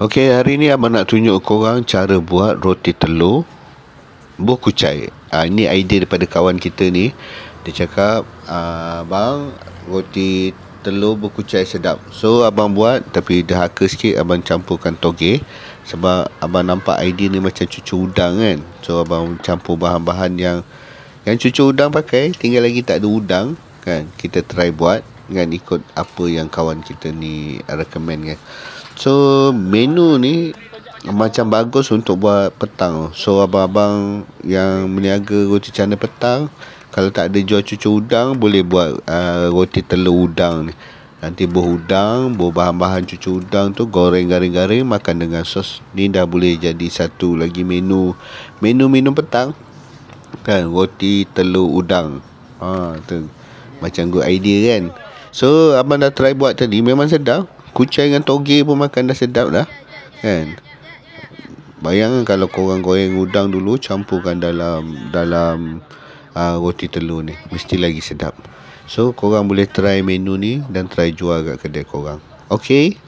Okey, hari ni abang nak tunjuk korang cara buat roti telur berkucai. Ini idea daripada kawan kita ni. Dia cakap, abang, roti telur berkucai sedap. So abang buat, tapi derhaka sikit abang campurkan toge. Sebab abang nampak idea ni macam cucur udang kan. So abang campur bahan-bahan yang cucur udang pakai. Tinggal lagi tak ada udang kan. Kita try buat kan, ikut apa yang kawan kita ni recommend kan. So menu ni macam bagus untuk buat petang. So abang-abang yang meniaga roti canai petang, kalau tak ada jual cucur udang, boleh buat roti telur udang ni. Nanti buah udang, buah bahan-bahan cucur udang tu goreng garing-garing, makan dengan sos. Ni dah boleh jadi satu lagi menu petang kan, roti telur udang. Tu macam good idea kan. So abang dah try buat tadi, memang sedap. Kucai dengan toge pun makan dah sedap dah kan. Bayangkan kalau korang goreng udang dulu, campurkan dalam roti telur ni, mesti lagi sedap. So korang boleh try menu ni dan try jual kat kedai korang. Okay.